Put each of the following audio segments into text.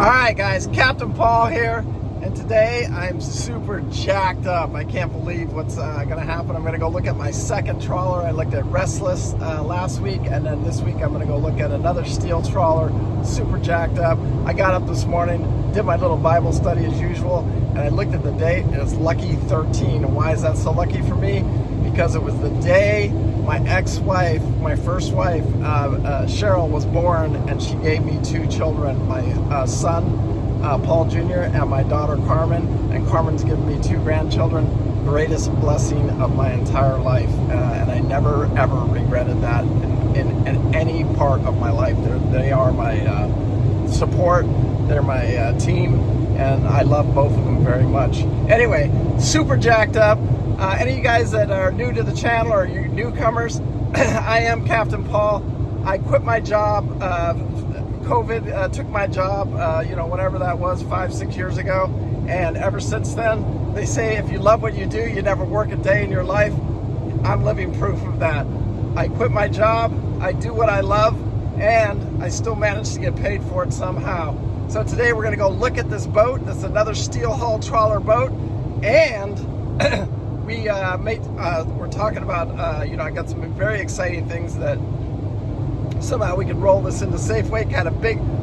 Alright guys, Captain Paul here, and today I'm super jacked up. I can't believe what's going to happen. I'm going to go look at my second trawler. I looked at Restless last week, and then this week I'm going to go look at another steel trawler. Super jacked up. I got up this morning, did my little Bible study as usual, and I looked at the date, and it's lucky 13. And why is that so lucky for me? Because it was the day my ex-wife, my first wife, Cheryl, was born, and she gave me two children, my son, Paul Jr., and my daughter, Carmen. And Carmen's given me two grandchildren. Greatest blessing of my entire life. And I never, ever regretted that in any part of my life. They are my support. They're my team. And I love both of them very much. Anyway, super jacked up. Any of you guys that are new to the channel or you newcomers, I am Captain Paul. I quit my job. COVID took my job, whatever that was, 5-6 years ago. And ever since then, they say if you love what you do, you never work a day in your life. I'm living proof of that. I quit my job, I do what I love, and I still manage to get paid for it somehow. So today we're gonna go look at this boat. That's another steel hull trawler boat. And we're talking about, I got some very exciting things that somehow we could roll this into Safeway. Had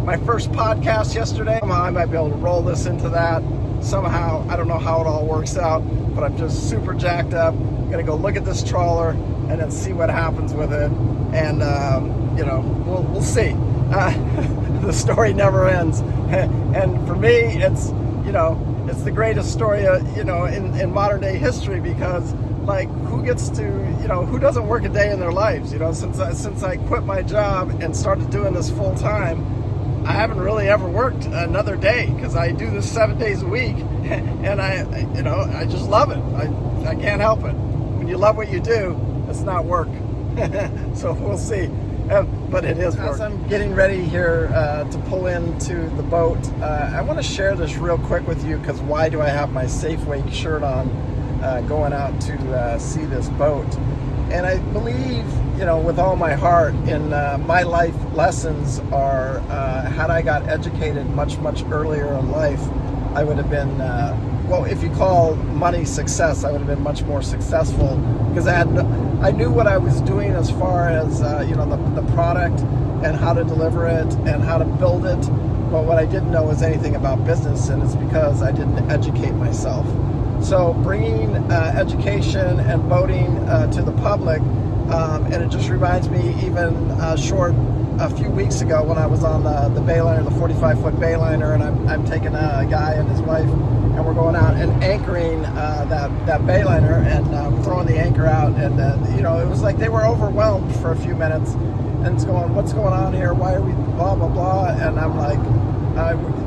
my first podcast yesterday. Somehow I might be able to roll this into that somehow. I don't know how it all works out, but I'm just super jacked up. I'm gonna go look at this trawler and then see what happens with it. And, we'll see. The story never ends. And for me, it's the greatest story, in modern day history, because who gets to, who doesn't work a day in their lives? Since I quit my job and started doing this full time, I haven't really ever worked another day, because I do this 7 days a week, and I just love it. I can't help it. When you love what you do, it's not work. So we'll see. But it is work. As I'm getting ready here to pull into the boat, I want to share this real quick with you, because why do I have my Safeway shirt on going out to see this boat? And I believe, with all my heart, in my life lessons are, had I got educated much, much earlier in life, I would have been, if you call money success, I would have been much more successful, because I knew what I was doing as far as, the product and how to deliver it and how to build it. But what I didn't know was anything about business, and it's because I didn't educate myself. So bringing education and boating to the public, and it just reminds me, even a few weeks ago when I was on the Bayliner, the 45-foot Bayliner, and I'm taking a guy and his wife, and we're going out and anchoring that Bayliner, and throwing the anchor out, and it was like they were overwhelmed for a few minutes, and it's going, what's going on here? Why are we blah blah blah? And I'm like,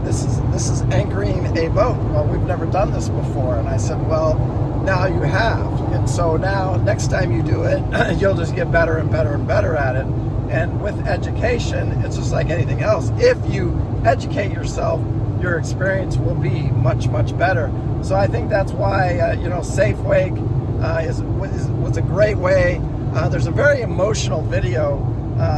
this is anchoring a boat. Well, we've never done this before. And I said, well, now you have, and so now next time you do it, you'll just get better and better and better at it. And with education, it's just like anything else. If you educate yourself, your experience will be much, much better. So I think that's why, Safeway was a great way. There's a very emotional video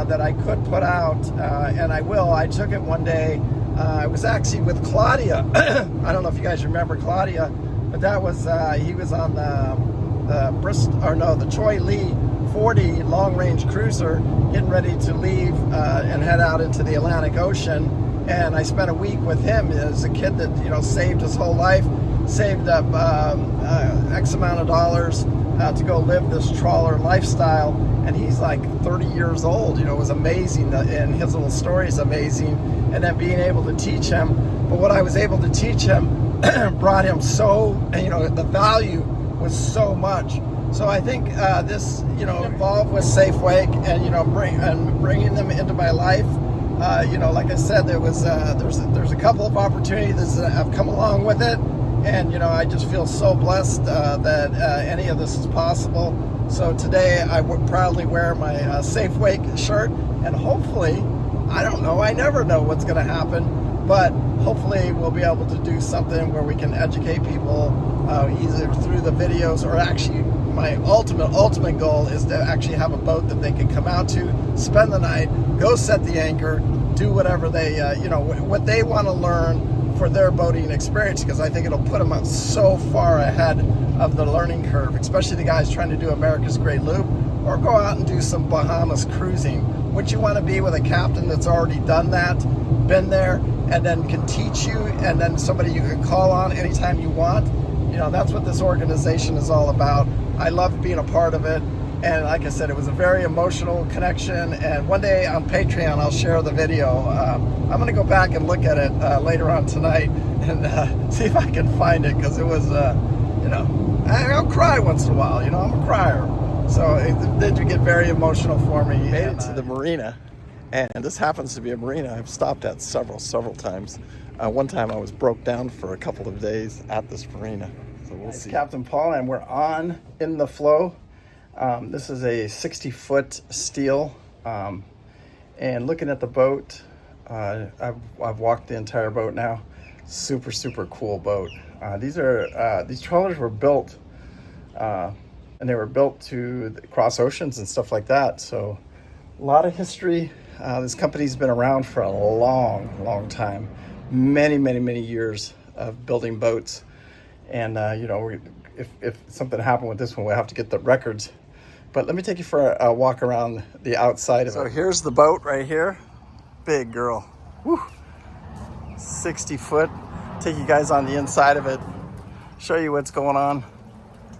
that I could put out, and I will. I took it one day. I was actually with Claudia. I don't know if you guys remember Claudia, but that was, he was on the Bristol, the Cheoy Lee 40 long-range cruiser, getting ready to leave and head out into the Atlantic Ocean. And I spent a week with him as a kid that, saved his whole life, saved up X amount of dollars to go live this trawler lifestyle. And he's like 30 years old. It was amazing, and his little story is amazing. And then being able to teach him, but what I was able to teach him brought him so, the value was so much. So I think this, involved with Safeway and bringing them into my life. Like I said, there's a couple of opportunities that have come along with it, and I just feel so blessed that any of this is possible. So today I proudly wear my Safeway shirt, and hopefully, I don't know, I never know what's going to happen, but hopefully we'll be able to do something where we can educate people either through the videos, or actually my ultimate goal is to actually have a boat that they can come out to, spend the night, go set the anchor, do whatever they, what they want to learn for their boating experience, because I think it'll put them so far ahead of the learning curve, especially the guys trying to do America's Great Loop or go out and do some Bahamas cruising. Would you want to be with a captain that's already done that, been there, and then can teach you, and then somebody you can call on anytime you want? That's what this organization is all about. I love being a part of it. And like I said, it was a very emotional connection. And one day on Patreon, I'll share the video. I'm going to go back and look at it later on tonight and see if I can find it, because it was, I'll cry once in a while. I'm a crier. So it did get very emotional for me. Made it to the marina. And this happens to be a marina I've stopped at several times. One time I was broke down for a couple of days at this marina. So we'll see. Captain Paul, and we're on in the flow. This is a 60-foot steel, and looking at the boat, I've walked the entire boat now. Super cool boat. These trawlers were built, and they were built to cross oceans and stuff like that. So a lot of history. This company's been around for a long time, many years of building boats, and if something happened with this one, we'll have to get the records. But let me take you for a walk around the outside of it. So here's the boat right here. Big girl. Woo. 60 foot. Take you guys on the inside of it. Show you what's going on.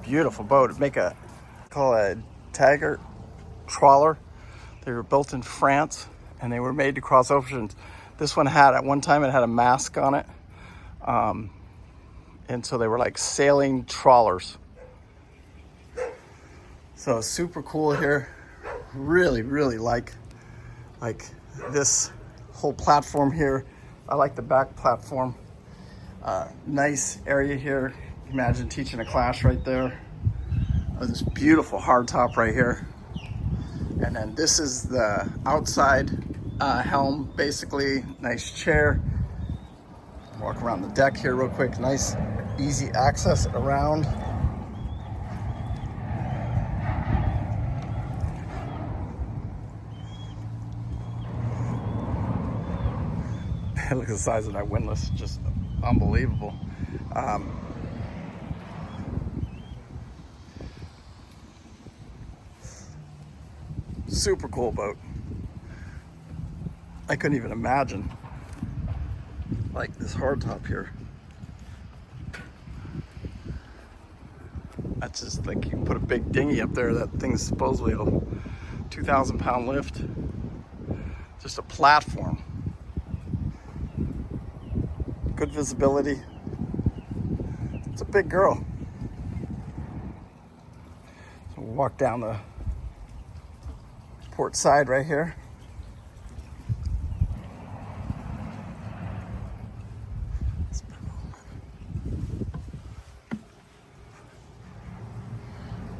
Beautiful boat. Call it a Trawler. They were built in France, and they were made to cross oceans. This one at one time, it had a mast on it. And so they were like sailing trawlers. So super cool here. Really like this whole platform here. I like the back platform. Nice area here. Imagine teaching a class right there. This beautiful hardtop right here. And then this is the outside helm, basically. Nice chair. Walk around the deck here real quick. Nice, easy access around. Look at the size of that windlass, just unbelievable. Super cool boat. I couldn't even imagine like this hardtop here. That's just like, you can put a big dinghy up there. That thing's supposedly a 2,000 pound lift. Just a platform. Good visibility. It's a big girl. So we'll walk down the port side right here.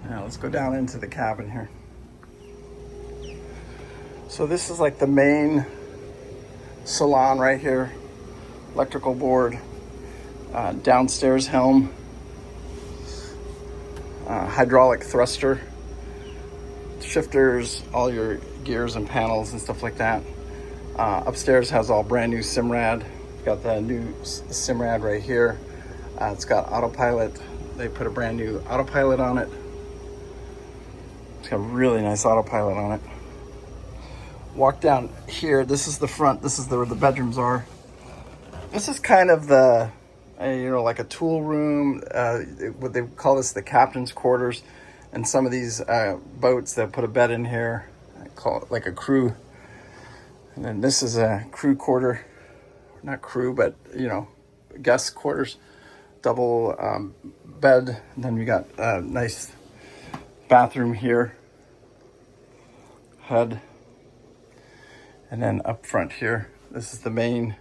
Now let's go down into the cabin here. So this is like the main salon right here. Electrical board, downstairs helm, hydraulic thruster, shifters, all your gears and panels and stuff like that. Upstairs has all brand new Simrad. Got the new Simrad right here. It's got autopilot. They put a brand new autopilot on it. It's got a really nice autopilot on it. Walk down here. This is the front. This is where the bedrooms are. This is kind of the, like a tool room. What they call this, the captain's quarters. And some of these boats, they'll put a bed in here. I call it like a crew. And then this is a crew quarter. Not crew, but, guest quarters. Double bed. And then we got a nice bathroom here. HUD. And then up front here, this is the main.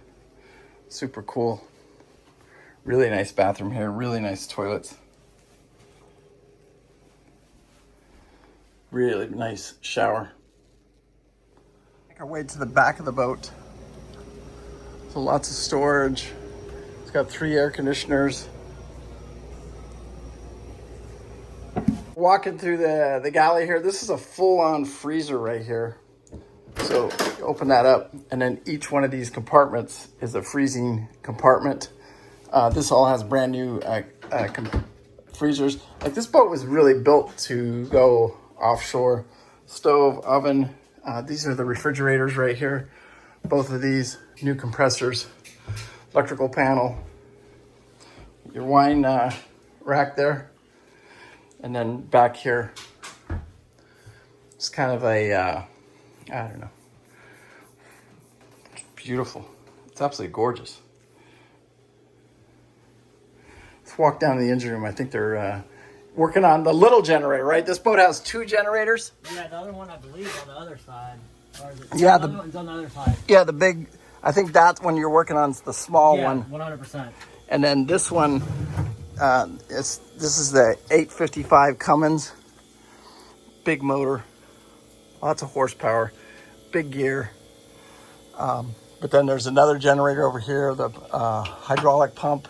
Super cool. Really nice bathroom here. Really nice toilets. Really nice shower. Make our way to the back of the boat. So lots of storage. It's got 3 air conditioners. Walking through the galley here. This is a full-on freezer right here. So you open that up, and then each one of these compartments is a freezing compartment. This all has brand new freezers. Like, this boat was really built to go offshore. Stove, oven. These are the refrigerators right here. Both of these, new compressors, electrical panel, your wine rack there. And then back here, it's kind of a, I don't know. It's beautiful. It's absolutely gorgeous. Let's walk down to the engine room. I think they're working on the little generator, right? This boat has 2 generators. Yeah, the other one, I believe, on the other side. Or yeah, the other one's on the other side. Yeah, the big, I think that's when you're working on the small one. 100%. And then this one, this is the 855 Cummins. Big motor, lots of horsepower, big gear. But then there's another generator over here, the hydraulic pump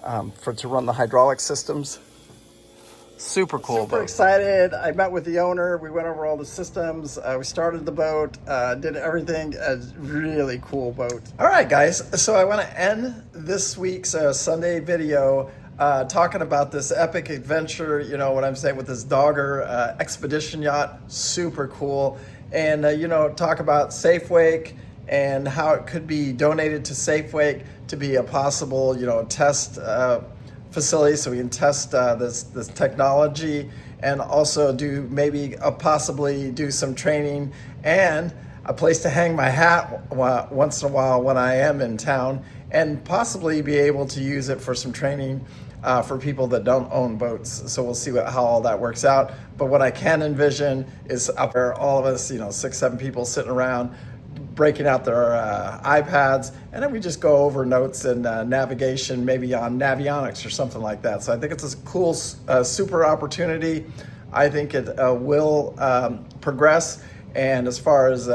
to run the hydraulic systems. Super cool. Super excited. I met with the owner. We went over all the systems. We started the boat, did everything. A really cool boat. All right, guys. So I want to end this week's Sunday video talking about this epic adventure. You know what I'm saying, with this Dogger expedition yacht. Super cool. And you know, talk about Safewake and how it could be donated to Safewake to be a possible, you know, test facility, so we can test this technology, and also do maybe possibly do some training and a place to hang my hat once in a while when I am in town, and possibly be able to use it for some training for people that don't own boats. So we'll see how all that works out. But what I can envision is up there, all of us, you know, 6-7 people sitting around, breaking out their iPads, and then we just go over notes and navigation, maybe on Navionics or something like that. So I think it's a cool, super opportunity. I think it will progress. And as far as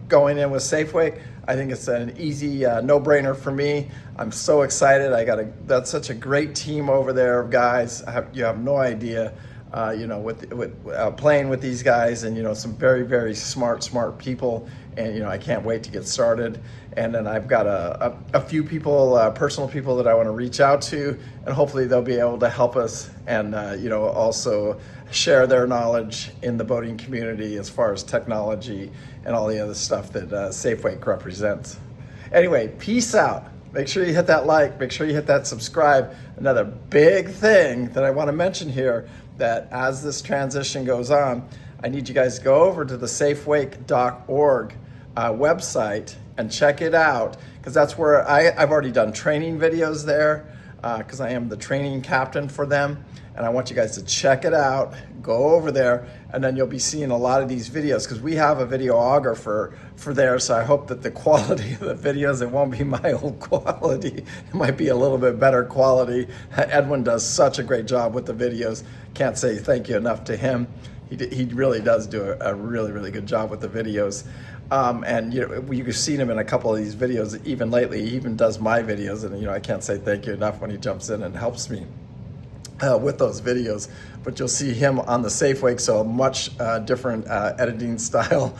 going in with Safeway, I think it's an easy no-brainer for me. I'm so excited. That's such a great team over there of guys. You have no idea. You know, with playing with these guys, and you know, some very, very smart people, and you know, I can't wait to get started. And then I've got a few people, personal people that I want to reach out to, and hopefully they'll be able to help us, and you know, also share their knowledge in the boating community as far as technology and all the other stuff that Safeway represents. Anyway, peace out. Make sure you hit that like, make sure you hit that subscribe. Another big thing that I want to mention here, that as this transition goes on, I need you guys to go over to the safewake.org website and check it out, because that's where I've already done training videos there, because I am the training captain for them, and I want you guys to check it out. Go over there, and then you'll be seeing a lot of these videos, because we have a videographer for there, so I hope that the quality of the videos, it won't be my old quality. It might be a little bit better quality. Edwin does such a great job with the videos. Can't say thank you enough to him. He really does do a really, really good job with the videos. And you know, you've seen him in a couple of these videos, even lately. He even does my videos, and you know, I can't say thank you enough when he jumps in and helps me with those videos. But you'll see him on the Safeway, so a much different editing style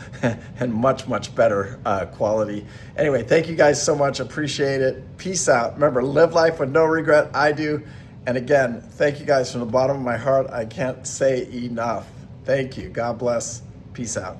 and much better quality. Anyway, thank you guys so much. Appreciate it. Peace out. Remember, live life with no regret. I do. And again, thank you guys from the bottom of my heart. I can't say enough. Thank you. God bless. Peace out.